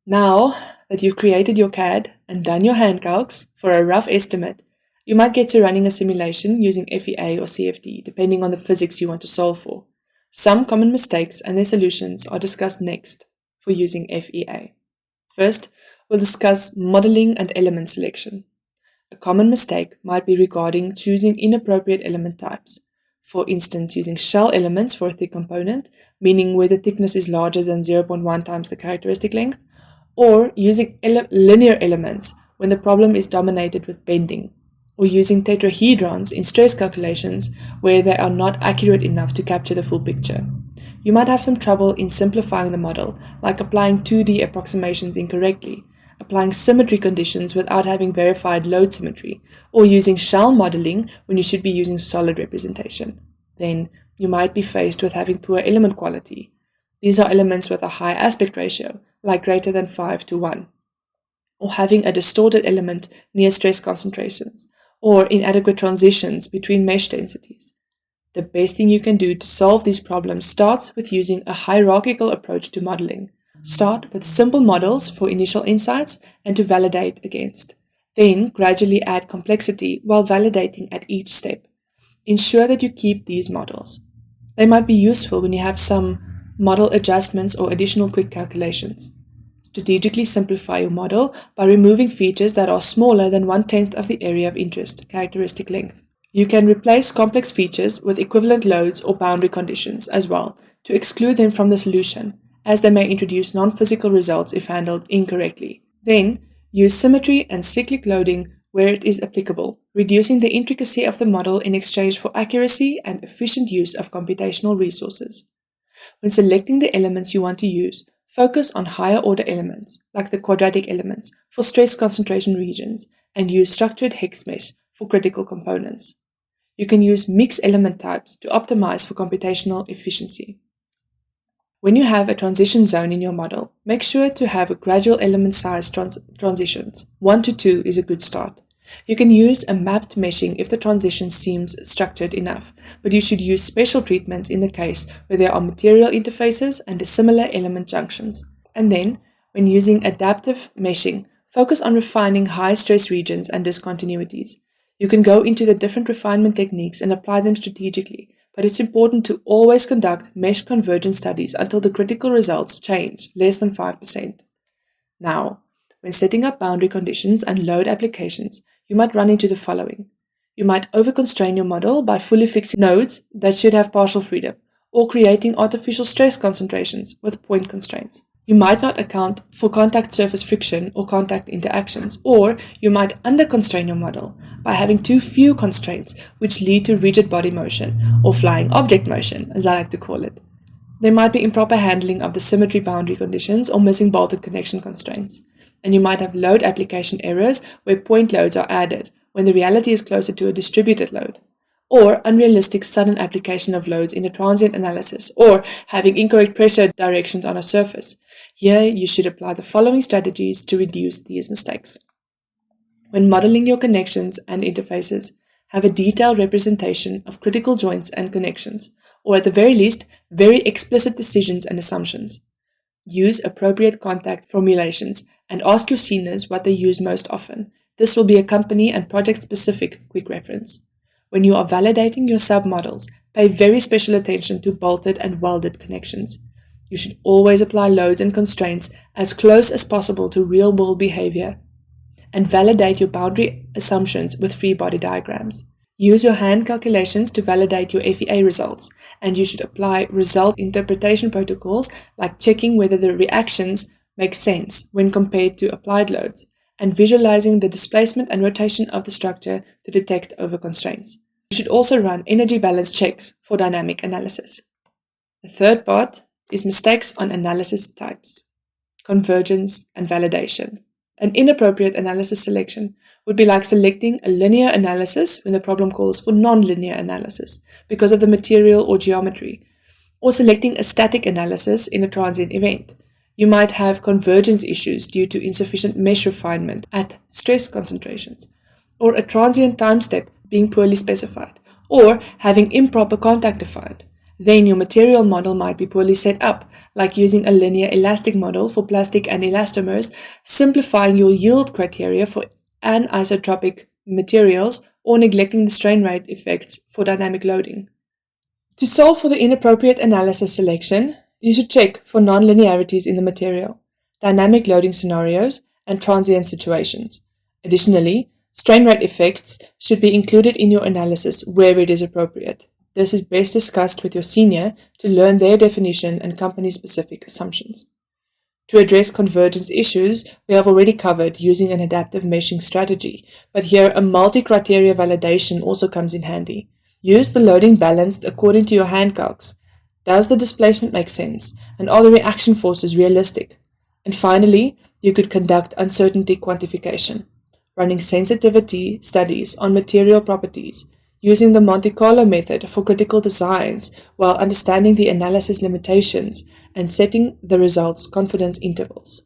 Now that you've created your CAD and done your hand calcs for a rough estimate, you might get to running a simulation using FEA or CFD, depending on the physics you want to solve for. Some common mistakes and their solutions are discussed next for using FEA. First, we'll discuss modeling and element selection. A common mistake might be regarding choosing inappropriate element types. For instance, using shell elements for a thick component, meaning where the thickness is larger than 0.1 times the characteristic length, or using linear elements when the problem is dominated with bending, or using tetrahedrons in stress calculations where they are not accurate enough to capture the full picture. You might have some trouble in simplifying the model, like applying 2D approximations incorrectly, applying symmetry conditions without having verified load symmetry, or using shell modeling when you should be using solid representation. Then you might be faced with having poor element quality. These are elements with a high aspect ratio, like greater than 5:1, or having a distorted element near stress concentrations, or inadequate transitions between mesh densities. The best thing you can do to solve these problems starts with using a hierarchical approach to modeling. Start with simple models for initial insights and to validate against. Then gradually add complexity while validating at each step. Ensure that you keep these models. They might be useful when you have some model adjustments or additional quick calculations. Strategically simplify your model by removing features that are smaller than 1/10 of the area of interest, characteristic length. You can replace complex features with equivalent loads or boundary conditions as well to exclude them from the solution, as they may introduce non-physical results if handled incorrectly. Then, use symmetry and cyclic loading where it is applicable, reducing the intricacy of the model in exchange for accuracy and efficient use of computational resources. When selecting the elements you want to use, focus on higher order elements, like the quadratic elements, for stress concentration regions, and use structured hex mesh for critical components. You can use mixed element types to optimize for computational efficiency. When you have a transition zone in your model, make sure to have a gradual element size transitions. 1 to 2 is a good start. You can use a mapped meshing if the transition seems structured enough, but you should use special treatments in the case where there are material interfaces and dissimilar element junctions. And then, when using adaptive meshing, focus on refining high stress regions and discontinuities. You can go into the different refinement techniques and apply them strategically, but it's important to always conduct mesh convergence studies until the critical results change less than 5%. Now, when setting up boundary conditions and load applications, you might run into the following. You might over-constrain your model by fully fixing nodes that should have partial freedom, or creating artificial stress concentrations with point constraints. You might not account for contact surface friction or contact interactions, or you might under-constrain your model by having too few constraints, which lead to rigid body motion, or flying object motion, as I like to call it. There might be improper handling of the symmetry boundary conditions or missing bolted connection constraints. And you might have load application errors where point loads are added when the reality is closer to a distributed load, or unrealistic sudden application of loads in a transient analysis, or having incorrect pressure directions on a surface. Here, you should apply the following strategies to reduce these mistakes. When modeling your connections and interfaces, have a detailed representation of critical joints and connections, or at the very least, very explicit decisions and assumptions. Use appropriate contact formulations and ask your seniors what they use most often. This will be a company and project-specific quick reference. When you are validating your submodels, pay very special attention to bolted and welded connections. You should always apply loads and constraints as close as possible to real-world behavior, and validate your boundary assumptions with free body diagrams. Use your hand calculations to validate your FEA results, and you should apply result interpretation protocols like checking whether the reactions make sense when compared to applied loads, and visualizing the displacement and rotation of the structure to detect over-constraints. You should also run energy balance checks for dynamic analysis. The third part is mistakes on analysis types, convergence, and validation. An inappropriate analysis selection would be like selecting a linear analysis when the problem calls for non-linear analysis because of the material or geometry, or selecting a static analysis in a transient event. You might have convergence issues due to insufficient mesh refinement at stress concentrations, or a transient time step being poorly specified, or having improper contact defined. Then your material model might be poorly set up, like using a linear elastic model for plastic and elastomers, simplifying your yield criteria for anisotropic materials, or neglecting the strain rate effects for dynamic loading. To solve for the inappropriate analysis selection, you should check for nonlinearities in the material, dynamic loading scenarios, and transient situations. Additionally, strain rate effects should be included in your analysis where it is appropriate. This is best discussed with your senior to learn their definition and company-specific assumptions. To address convergence issues, we have already covered using an adaptive meshing strategy, but here a multi-criteria validation also comes in handy. Use the loading balanced according to your hand calcs. Does the displacement make sense? And are the reaction forces realistic? And finally, you could conduct uncertainty quantification, running sensitivity studies on material properties, using the Monte Carlo method for critical designs while understanding the analysis limitations and setting the results confidence intervals.